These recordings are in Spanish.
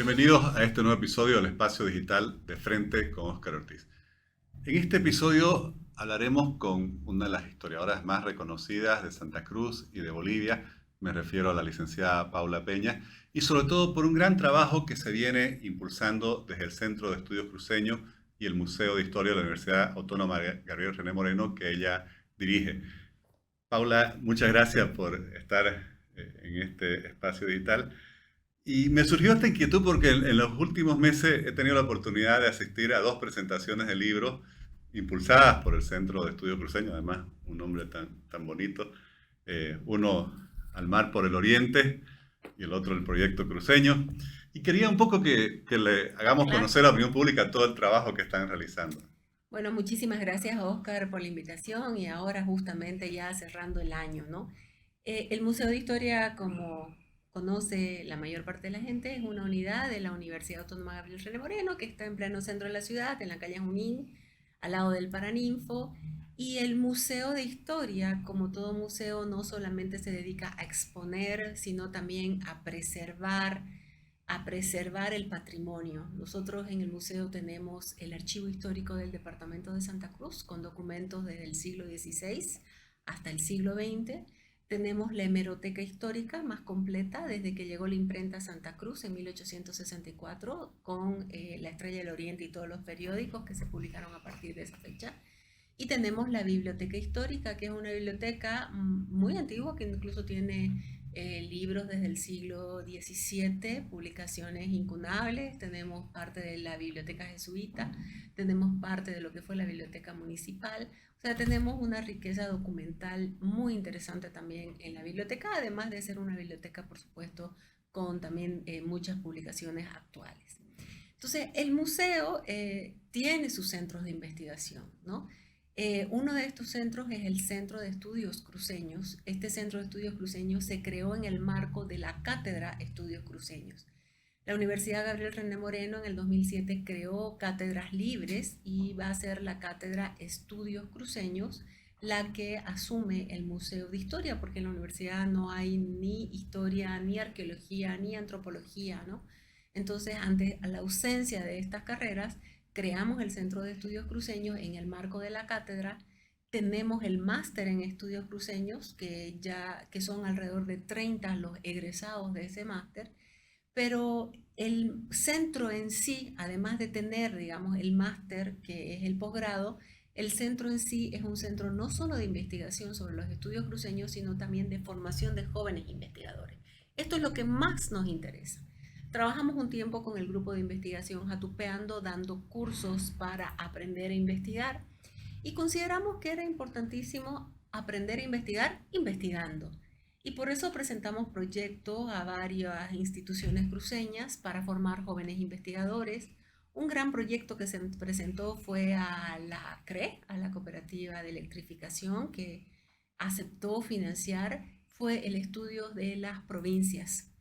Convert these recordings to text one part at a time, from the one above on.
Bienvenidos a este nuevo episodio del Espacio Digital de Frente con Óscar Ortiz. En este episodio hablaremos con una de las historiadoras más reconocidas de Santa Cruz y de Bolivia, me refiero a la licenciada Paula Peña, y sobre todo por un gran trabajo que se viene impulsando desde el Centro de Estudios Cruceños y el Museo de Historia de la Universidad Autónoma Gabriel René Moreno, que ella dirige. Paula, muchas gracias por estar en este espacio digital. Y me surgió esta inquietud porque en los últimos meses he tenido la oportunidad de asistir a dos presentaciones de libros impulsadas por el Centro de Estudios Cruceños, además un nombre tan bonito. Uno Al mar por el oriente y el otro el Proyecto Cruceño. Y quería un poco que le hagamos Claro. conocer a la opinión pública todo el trabajo que están realizando. Bueno, muchísimas gracias, Oscar, por la invitación y ahora justamente ya cerrando el año, ¿no? El Museo de Historia, como conoce la mayor parte de la gente, es una unidad de la Universidad Autónoma Gabriel René Moreno que está en pleno centro de la ciudad, en la calle Junín, al lado del Paraninfo. Y el Museo de Historia, como todo museo, no solamente se dedica a exponer, sino también a preservar el patrimonio. Nosotros en el museo tenemos el archivo histórico del departamento de Santa Cruz con documentos desde el siglo XVI hasta el siglo XX. Tenemos la hemeroteca histórica más completa desde que llegó la imprenta a Santa Cruz en 1864 con La Estrella del Oriente y todos los periódicos que se publicaron a partir de esa fecha. Y tenemos la biblioteca histórica, que es una biblioteca muy antigua que incluso tiene libros desde el siglo XVII, publicaciones incunables. Tenemos parte de la biblioteca jesuita, tenemos parte de lo que fue la biblioteca municipal. O sea, tenemos una riqueza documental muy interesante también en la biblioteca, además de ser una biblioteca, por supuesto, con también muchas publicaciones actuales. Entonces, el museo tiene sus centros de investigación, ¿no? Uno de estos centros es el Centro de Estudios Cruceños. Este Centro de Estudios Cruceños se creó en el marco de la Cátedra Estudios Cruceños. La Universidad Gabriel René Moreno en el 2007 creó cátedras libres y va a ser la Cátedra Estudios Cruceños la que asume el Museo de Historia, porque en la universidad no hay ni historia, ni arqueología, ni antropología, ¿no? Entonces, ante la ausencia de estas carreras, creamos el Centro de Estudios Cruceños en el marco de la cátedra. Tenemos el máster en estudios cruceños, que son alrededor de 30 los egresados de ese máster, pero el centro en sí, además de tener, digamos, el máster, que es el posgrado, el centro en sí es un centro no solo de investigación sobre los estudios cruceños, sino también de formación de jóvenes investigadores. Esto es lo que más nos interesa. Trabajamos un tiempo con el grupo de investigación Jatupeando, dando cursos para aprender a investigar y consideramos que era importantísimo aprender a investigar investigando. Y por eso presentamos proyectos a varias instituciones cruceñas para formar jóvenes investigadores. Un gran proyecto que se presentó fue a la CRE, a la Cooperativa de Electrificación, que aceptó financiar, fue el estudio de las provincias.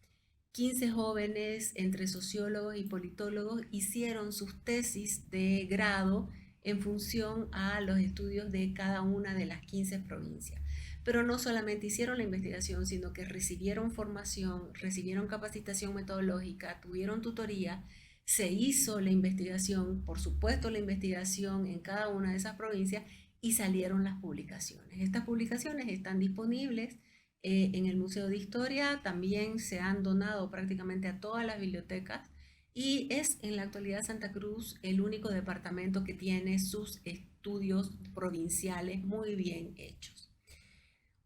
15 jóvenes, entre sociólogos y politólogos, hicieron sus tesis de grado en función a los estudios de cada una de las 15 provincias. Pero no solamente hicieron la investigación, sino que recibieron formación, recibieron capacitación metodológica, tuvieron tutoría, se hizo la investigación, por supuesto la investigación en cada una de esas provincias y salieron las publicaciones. Estas publicaciones están disponibles en el Museo de Historia, también se han donado prácticamente a todas las bibliotecas y es en la actualidad Santa Cruz el único departamento que tiene sus estudios provinciales muy bien hechos.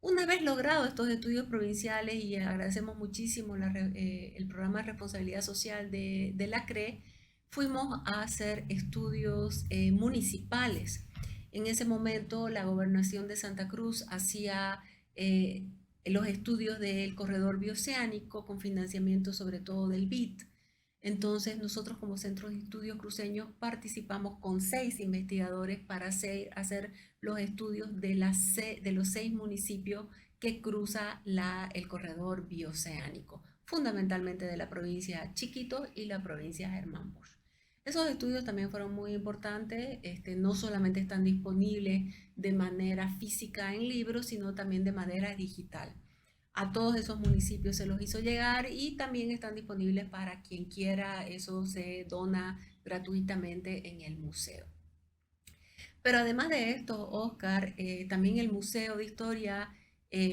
Una vez logrado estos estudios provinciales, y agradecemos muchísimo el programa de responsabilidad social de la CRE, fuimos a hacer estudios municipales. En ese momento la gobernación de Santa Cruz hacía eh, los estudios del corredor bioceánico con financiamiento sobre todo del BID. Entonces nosotros como Centro de Estudios Cruceños participamos con 6 investigadores para hacer los estudios de los 6 municipios que cruza el corredor bioceánico, fundamentalmente de la provincia Chiquito y la provincia Germán Busch. Esos estudios también fueron muy importantes, no solamente están disponibles de manera física en libros, sino también de manera digital. A todos esos municipios se los hizo llegar y también están disponibles para quien quiera. Eso se dona gratuitamente en el museo. Pero además de esto, Oscar, también el Museo de Historia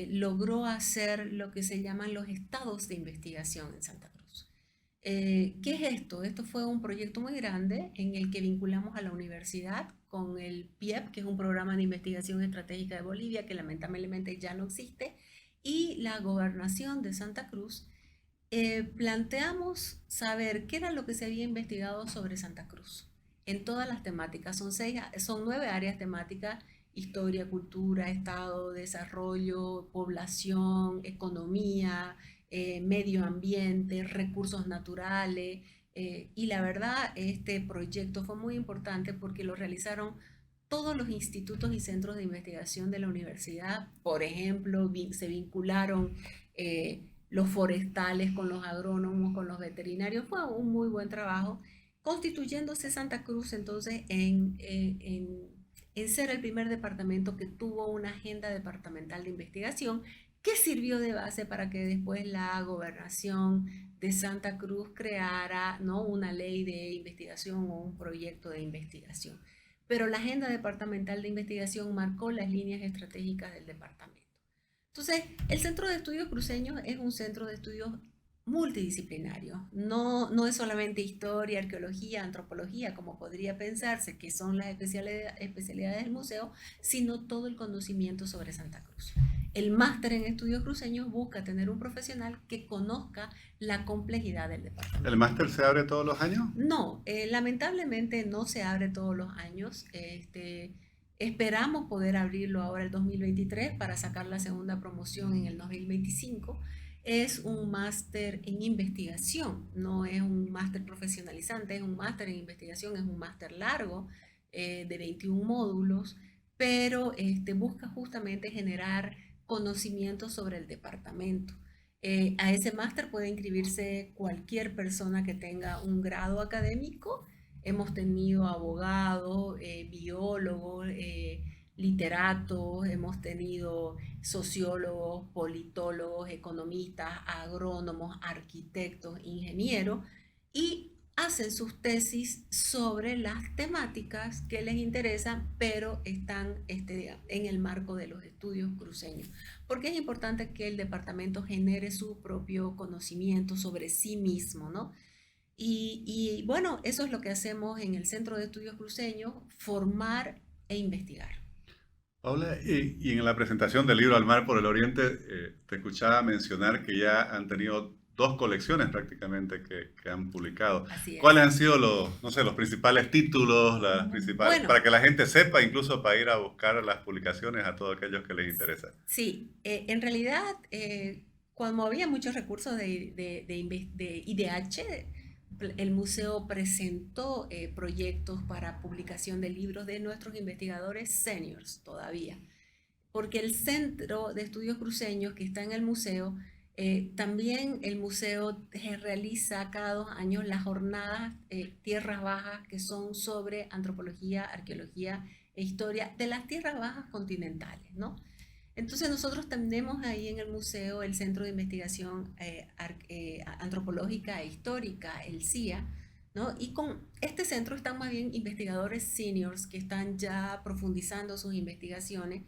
logró hacer lo que se llaman los estados de investigación en Santa Cruz. ¿Qué es esto? Esto fue un proyecto muy grande en el que vinculamos a la universidad con el PIEP, que es un programa de investigación estratégica de Bolivia, que lamentablemente ya no existe, y la gobernación de Santa Cruz. Planteamos saber qué era lo que se había investigado sobre Santa Cruz en todas las temáticas. Son 9 áreas temáticas: historia, cultura, estado, desarrollo, población, economía, medio ambiente, recursos naturales. Y la verdad, este proyecto fue muy importante porque lo realizaron todos los institutos y centros de investigación de la universidad. Por ejemplo, se vincularon los forestales con los agrónomos, con los veterinarios. Fue un muy buen trabajo, constituyéndose Santa Cruz entonces en ser el primer departamento que tuvo una agenda departamental de investigación, que sirvió de base para que después la gobernación de Santa Cruz creara, ¿no?, una ley de investigación o un proyecto de investigación. Pero la agenda departamental de investigación marcó las líneas estratégicas del departamento. Entonces, el Centro de Estudios Cruceños es un centro de estudios multidisciplinario. No es solamente historia, arqueología, antropología, como podría pensarse que son las especialidades del museo, sino todo el conocimiento sobre Santa Cruz. El máster en estudios cruceños busca tener un profesional que conozca la complejidad del departamento. ¿El máster se abre todos los años? No, lamentablemente no se abre todos los años. Esperamos poder abrirlo ahora el 2023 para sacar la segunda promoción en el 2025. Es un máster en investigación, no es un máster profesionalizante, es un máster en investigación, es un máster largo de 21 módulos, pero busca justamente generar conocimiento sobre el departamento. A ese máster puede inscribirse cualquier persona que tenga un grado académico. Hemos tenido abogados, biólogos, literatos, hemos tenido sociólogos, politólogos, economistas, agrónomos, arquitectos, ingenieros, y hacen sus tesis sobre las temáticas que les interesan, pero están en el marco de los estudios cruceños. Porque es importante que el departamento genere su propio conocimiento sobre sí mismo, ¿no? Y bueno, eso es lo que hacemos en el Centro de Estudios Cruceños: formar e investigar. Paula, y en la presentación del libro Al mar por el Oriente, te escuchaba mencionar que ya han tenido 2 colecciones prácticamente que han publicado. Así ¿Cuáles es. han sido no sé, los principales títulos, las principales, Bueno, para que la gente sepa, incluso para ir a buscar las publicaciones a todos aquellos que les interesa? sí, en realidad, cuando había muchos recursos de IDH, el museo presentó proyectos para publicación de libros de nuestros investigadores seniors todavía, porque el Centro de Estudios Cruceños que está en el museo, también el museo realiza cada 2 años las jornadas Tierras Bajas, que son sobre antropología, arqueología e historia de las tierras bajas continentales, ¿no? Entonces nosotros tenemos ahí en el museo el Centro de Investigación Antropológica e Histórica, el CIA, ¿no? Y con este centro están más bien investigadores seniors que están ya profundizando sus investigaciones,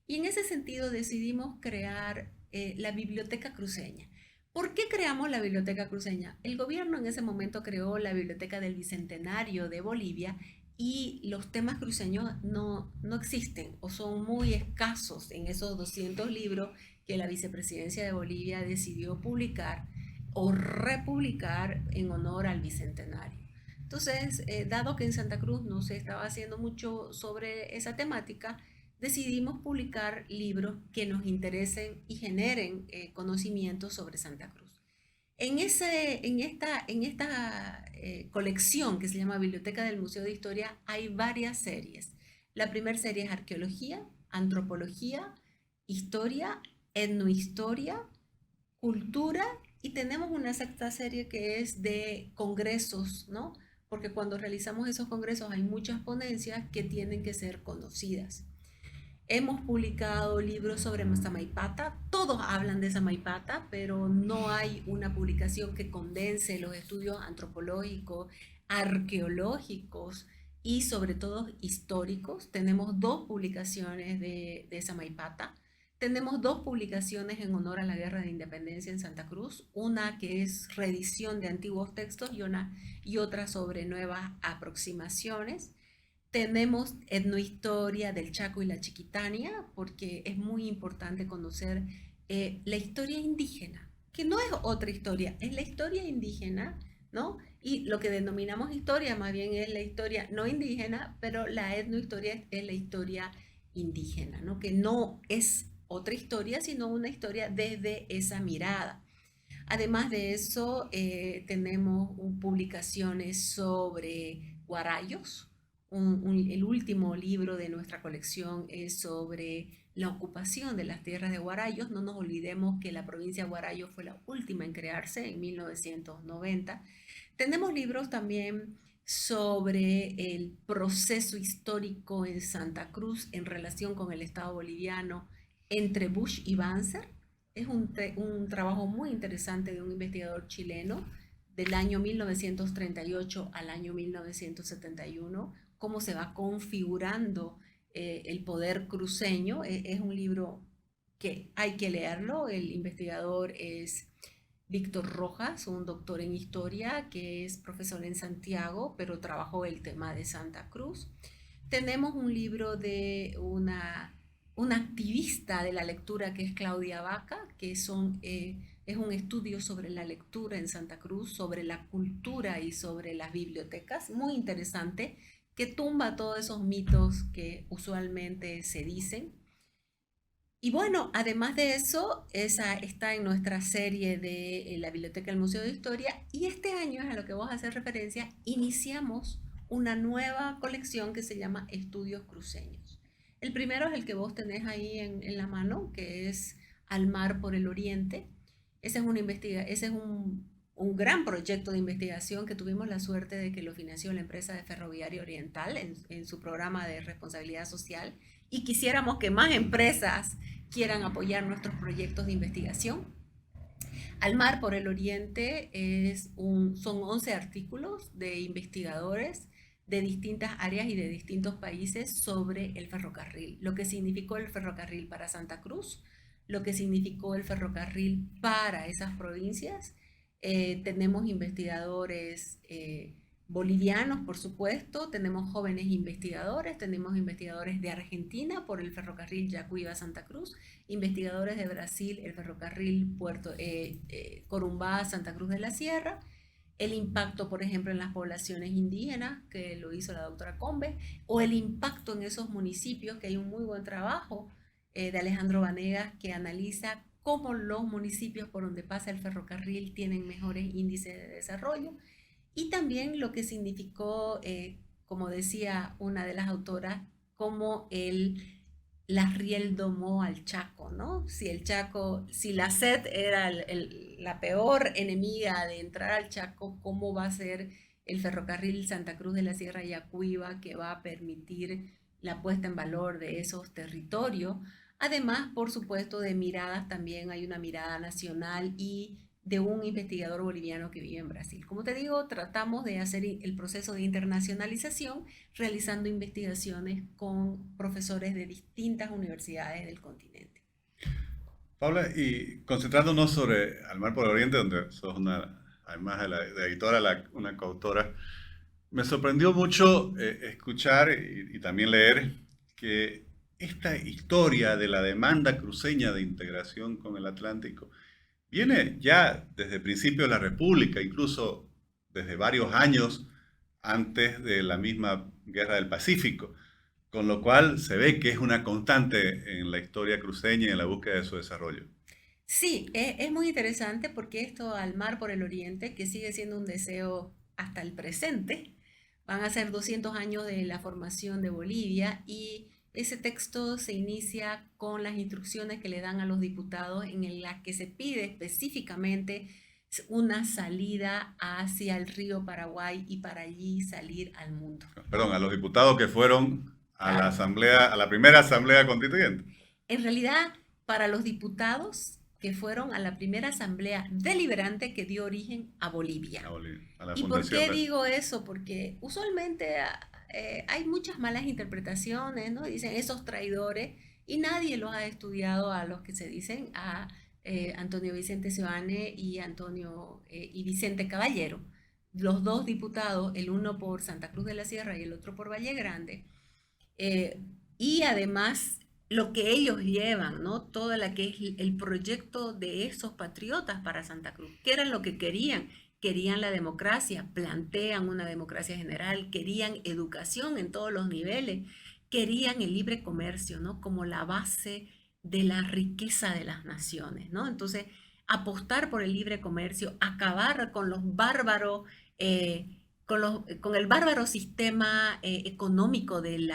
y en ese sentido decidimos crear la Biblioteca Cruceña. ¿Por qué creamos la Biblioteca Cruceña? El gobierno en ese momento creó la Biblioteca del Bicentenario de Bolivia, y los temas cruceños no existen o son muy escasos en esos 200 libros que la vicepresidencia de Bolivia decidió publicar o republicar en honor al Bicentenario. Entonces, dado que en Santa Cruz no se estaba haciendo mucho sobre esa temática, decidimos publicar libros que nos interesen y generen conocimientos sobre Santa Cruz. En esta colección que se llama Biblioteca del Museo de Historia hay varias series. La primera serie es arqueología, antropología, historia, etnohistoria, cultura, y tenemos una sexta serie que es de congresos, ¿no? Porque cuando realizamos esos congresos hay muchas ponencias que tienen que ser conocidas. Hemos publicado libros sobre Samaipata, todos hablan de Samaipata, pero no hay una publicación que condense los estudios antropológicos, arqueológicos y sobre todo históricos. Tenemos dos publicaciones de Samaipata. Tenemos dos publicaciones en honor a la Guerra de Independencia en Santa Cruz, una que es reedición de antiguos textos y otra sobre nuevas aproximaciones. Tenemos etnohistoria del Chaco y la Chiquitania, porque es muy importante conocer la historia indígena, que no es otra historia, es la historia indígena, ¿no? Y lo que denominamos historia más bien es la historia no indígena, pero la etnohistoria es la historia indígena, ¿no? Que no es otra historia, sino una historia desde esa mirada. Además de eso, tenemos publicaciones sobre guarayos. El último libro de nuestra colección es sobre la ocupación de las tierras de Guarayos. No nos olvidemos que la provincia de Guarayo fue la última en crearse en 1990. Tenemos libros también sobre el proceso histórico en Santa Cruz en relación con el Estado boliviano entre Bush y Banzer. Es un trabajo muy interesante de un investigador chileno del año 1938 al año 1971, cómo se va configurando el poder cruceño. Es un libro que hay que leerlo. El investigador es Víctor Rojas, un doctor en historia que es profesor en Santiago, pero trabajó el tema de Santa Cruz. Tenemos un libro de una activista de la lectura que es Claudia Vaca, es un estudio sobre la lectura en Santa Cruz, sobre la cultura y sobre las bibliotecas, muy interesante, que tumba todos esos mitos que usualmente se dicen. Y bueno, además de eso, esa está en nuestra serie de la Biblioteca del Museo de Historia, y este año, es a lo que vos haces referencia, iniciamos una nueva colección que se llama Estudios Cruceños. El primero es el que vos tenés ahí en la mano, que es Al mar por el Oriente. Ese es un gran proyecto de investigación que tuvimos la suerte de que lo financió la empresa de Ferroviaria Oriental en su programa de responsabilidad social, y quisiéramos que más empresas quieran apoyar nuestros proyectos de investigación. Al mar por el Oriente son 11 artículos de investigadores de distintas áreas y de distintos países sobre el ferrocarril, lo que significó el ferrocarril para Santa Cruz, lo que significó el ferrocarril para esas provincias. Tenemos investigadores bolivianos, por supuesto, tenemos jóvenes investigadores, tenemos investigadores de Argentina por el ferrocarril Yacuiba-Santa Cruz, investigadores de Brasil, el ferrocarril Corumbá-Santa Cruz de la Sierra, el impacto, por ejemplo, en las poblaciones indígenas, que lo hizo la doctora Combe, o el impacto en esos municipios, que hay un muy buen trabajo de Alejandro Vanegas, que analiza cómo los municipios por donde pasa el ferrocarril tienen mejores índices de desarrollo, y también lo que significó, como decía una de las autoras, como la riel domó al Chaco, ¿no? Si la sed era la peor enemiga de entrar al Chaco, ¿cómo va a ser el ferrocarril Santa Cruz de la Sierra Yacuiba que va a permitir la puesta en valor de esos territorios? Además, por supuesto, de miradas también hay una mirada nacional y de un investigador boliviano que vive en Brasil. Como te digo, tratamos de hacer el proceso de internacionalización realizando investigaciones con profesores de distintas universidades del continente. Paula, y concentrándonos sobre Al mar por el Oriente, donde sos además de editora, una coautora, me sorprendió mucho escuchar y también leer que esta historia de la demanda cruceña de integración con el Atlántico viene ya desde el principio de la República, incluso desde varios años antes de la misma Guerra del Pacífico, con lo cual se ve que es una constante en la historia cruceña y en la búsqueda de su desarrollo. Sí, es muy interesante porque esto al mar por el Oriente, que sigue siendo un deseo hasta el presente, van a ser 200 años de la formación de Bolivia, y ese texto se inicia con las instrucciones que le dan a los diputados en las que se pide específicamente una salida hacia el río Paraguay y para allí salir al mundo. Perdón, a los diputados que fueron a la Claro. asamblea, a la primera asamblea constituyente. En realidad, para los diputados que fueron a la primera asamblea deliberante que dio origen a A Bolivia. Bolivia, a la ¿Y por fundación qué de... digo eso? Porque usualmente hay muchas malas interpretaciones, ¿no? Dicen esos traidores y nadie los ha estudiado a los que se dicen a Antonio Vicente Seoane y Antonio y Vicente Caballero. Los dos diputados, el uno por Santa Cruz de la Sierra y el otro por Valle Grande, eh, y además lo que ellos llevan, ¿no? Todo la que es el proyecto de esos patriotas para Santa Cruz, que era lo que querían. Querían la democracia, plantean una democracia general, querían educación en todos los niveles, querían el libre comercio, ¿no? Como la base de la riqueza de las naciones, ¿no? Entonces, apostar por el libre comercio, acabar con los bárbaros con el bárbaro sistema económico del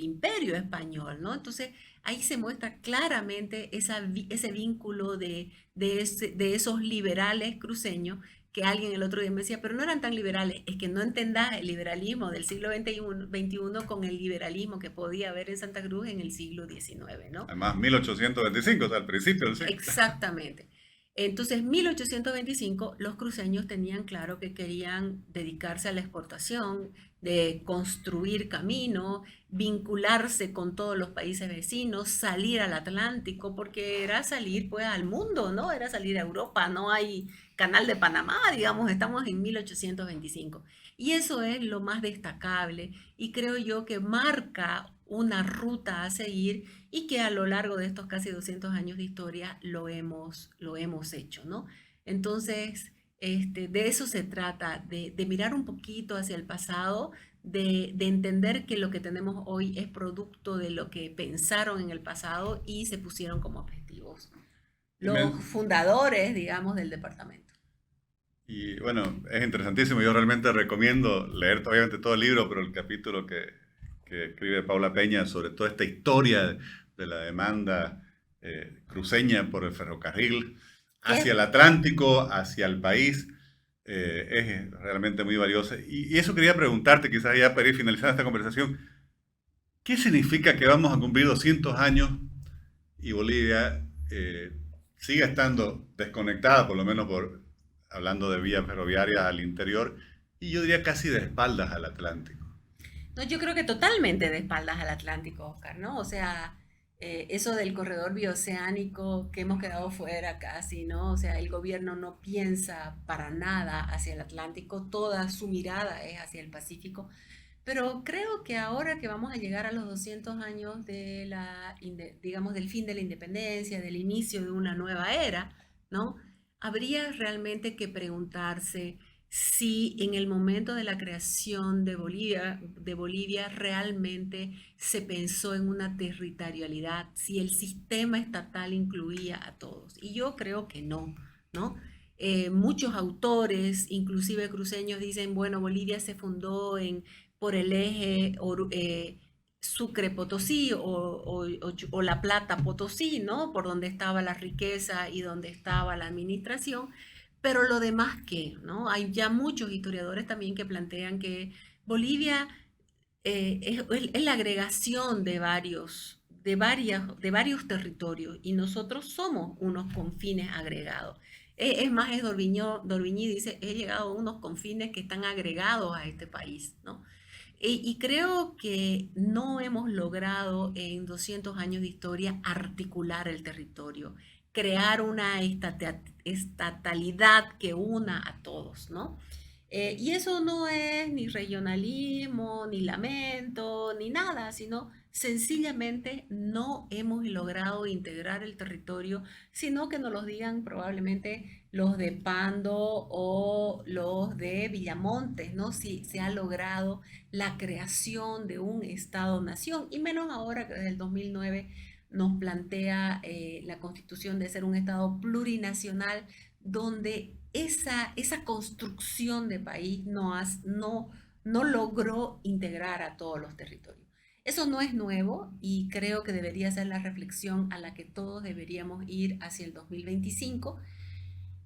imperio español, ¿no? Entonces, ahí se muestra claramente ese vínculo de esos liberales cruceños que alguien el otro día me decía, pero no eran tan liberales, es que no entendás el liberalismo del siglo XXI con el liberalismo que podía haber en Santa Cruz en el siglo XIX, ¿no? Además, 1825, o sea, al principio del siglo. Exactamente. Entonces, 1825, los cruceños tenían claro que querían dedicarse a la exportación, de construir camino, vincularse con todos los países vecinos, salir al Atlántico, porque era salir pues al mundo, ¿no? Era salir a Europa, no hay canal de Panamá, digamos, estamos en 1825. Y eso es lo más destacable y creo yo que marca una ruta a seguir y que a lo largo de estos casi 200 años de historia lo hemos hecho, ¿no? Entonces, de eso se trata, de mirar un poquito hacia el pasado, de entender que lo que tenemos hoy es producto de lo que pensaron en el pasado y se pusieron como objetivos Y, los fundadores, digamos, del departamento. y, bueno, es interesantísimo. Yo realmente recomiendo leer obviamente todo el libro, pero el capítulo que escribe Paula Peña sobre toda esta historia de la demanda cruceña por el ferrocarril hacia ¿Qué? el Atlántico, hacia el país, es realmente muy valioso. Y eso quería preguntarte, quizás ya para ir finalizando esta conversación, ¿qué significa que vamos a cumplir 200 años y Bolivia sigue estando desconectada, por lo menos hablando de vías ferroviarias al interior, y yo diría casi de espaldas al Atlántico? No, yo creo que totalmente de espaldas al Atlántico, Oscar, ¿no? O sea, eso del corredor bioceánico que hemos quedado fuera casi, ¿no? O sea, el gobierno no piensa para nada hacia el Atlántico, toda su mirada es hacia el Pacífico, pero creo que ahora que vamos a llegar a los 200 años digamos, del fin de la independencia, del inicio de una nueva era, ¿no? Habría realmente que preguntarse si en el momento de la creación de Bolivia realmente se pensó en una territorialidad, si el sistema estatal incluía a todos. Y yo creo que no, ¿no? Muchos autores, inclusive cruceños, dicen, bueno, Bolivia se fundó por el eje Sucre-Potosí o La Plata-Potosí, ¿no? Por donde estaba la riqueza y donde estaba la administración. Pero lo demás, ¿qué? ¿No? Hay ya muchos historiadores también que plantean que Bolivia es la agregación de varios territorios y nosotros somos unos confines agregados. Es más, es Dorviñí dice, he llegado a unos confines que están agregados a este país, ¿no? Y creo que no hemos logrado en 200 años de historia articular el territorio, crear una estatalidad que una a todos, ¿no? Y eso no es ni regionalismo, ni lamento, ni nada, sino sencillamente no hemos logrado integrar el territorio, sino que nos lo digan probablemente los de Pando o los de Villamontes, ¿no? Si se ha logrado la creación de un Estado-nación, y menos ahora que desde el 2009 nos plantea la Constitución de ser un Estado plurinacional donde esa construcción de país no logró integrar a todos los territorios. Eso no es nuevo y creo que debería ser la reflexión a la que todos deberíamos ir hacia el 2025.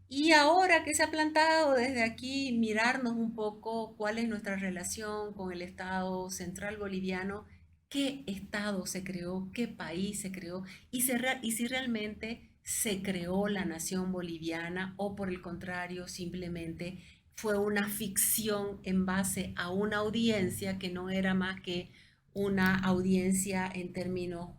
Y ahora que se ha plantado desde aquí, mirarnos un poco cuál es nuestra relación con el Estado central boliviano qué estado se creó, qué país se creó y si realmente se creó la nación boliviana o por el contrario simplemente fue una ficción en base a una audiencia que no era más que una audiencia en términos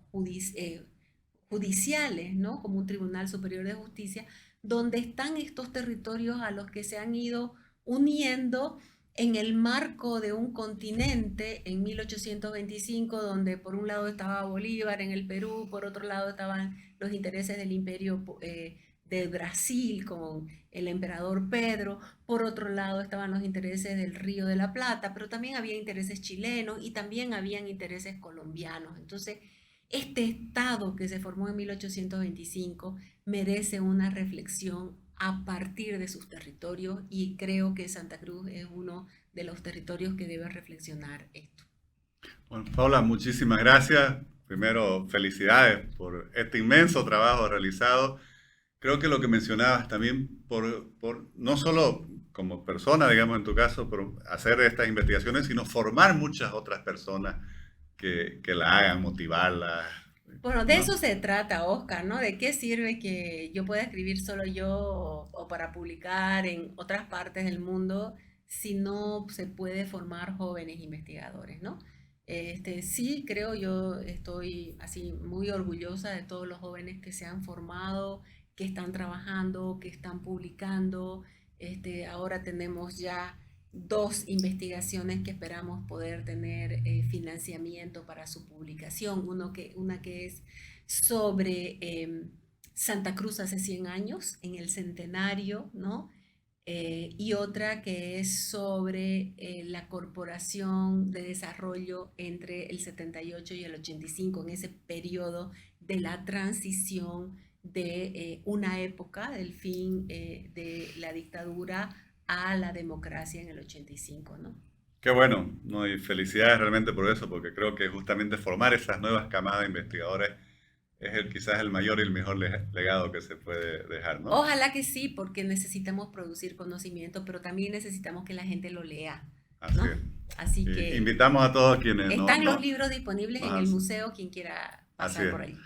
judiciales, ¿no? Como un Tribunal Superior de Justicia, donde están estos territorios a los que se han ido uniendo en el marco de un continente en 1825, donde por un lado estaba Bolívar en el Perú, por otro lado estaban los intereses del imperio de Brasil con el emperador Pedro, por otro lado estaban los intereses del Río de la Plata, pero también había intereses chilenos y también habían intereses colombianos. Entonces, este estado que se formó en 1825 merece una reflexión a partir de sus territorios y creo que Santa Cruz es uno de los territorios que debe reflexionar esto. Bueno, Paula, muchísimas gracias. Primero, felicidades por este inmenso trabajo realizado. Creo que lo que mencionabas también, no solo como persona, digamos en tu caso, por hacer estas investigaciones, sino formar muchas otras personas que la hagan, motivarlas, Bueno, de ¿no? eso se trata, Oscar, ¿no? ¿De qué sirve que yo pueda escribir solo yo o para publicar en otras partes del mundo si no se puede formar jóvenes investigadores, ¿no? Sí, creo yo estoy así muy orgullosa de todos los jóvenes que se han formado, que están trabajando, que están publicando. Ahora tenemos ya dos investigaciones que esperamos poder tener financiamiento para su publicación. Una que es sobre Santa Cruz hace 100 años, en el centenario, ¿no? Y otra que es sobre la Corporación de Desarrollo entre el 78 y el 85, en ese periodo de la transición de una época, del fin de la dictadura a la democracia en el 85, ¿no? Qué bueno, ¿no? Y felicidades realmente por eso, porque creo que justamente formar esas nuevas camadas de investigadores es quizás el mayor y el mejor legado que se puede dejar, ¿no? Ojalá que sí, porque necesitamos producir conocimiento, pero también necesitamos que la gente lo lea, Así ¿no? es. Así Y que invitamos a todos quienes están los libros disponibles nos en han, el museo, quien quiera así pasar es, por ahí.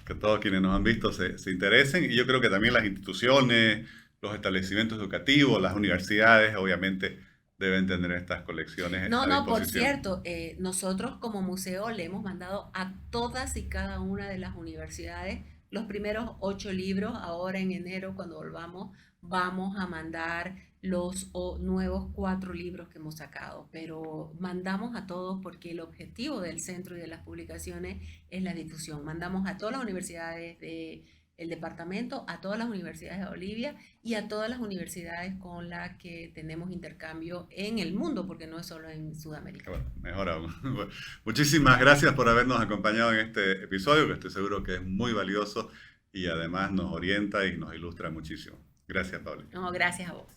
que todos quienes nos han visto se interesen, y yo creo que también las instituciones, los establecimientos educativos, las universidades, obviamente deben tener estas colecciones No, a no, por disposición. cierto, nosotros como museo le hemos mandado a todas y cada una de las universidades los primeros 8 libros. Ahora en enero, cuando volvamos, vamos a mandar los nuevos 4 libros que hemos sacado. Pero mandamos a todos porque el objetivo del centro y de las publicaciones es la difusión. Mandamos a todas las universidades del departamento, a todas las universidades de Bolivia y a todas las universidades con las que tenemos intercambio en el mundo, porque no es solo en Sudamérica. Bueno, mejor aún. Muchísimas gracias por habernos acompañado en este episodio, que estoy seguro que es muy valioso y además nos orienta y nos ilustra muchísimo. Gracias, Pablo. No, gracias a vos.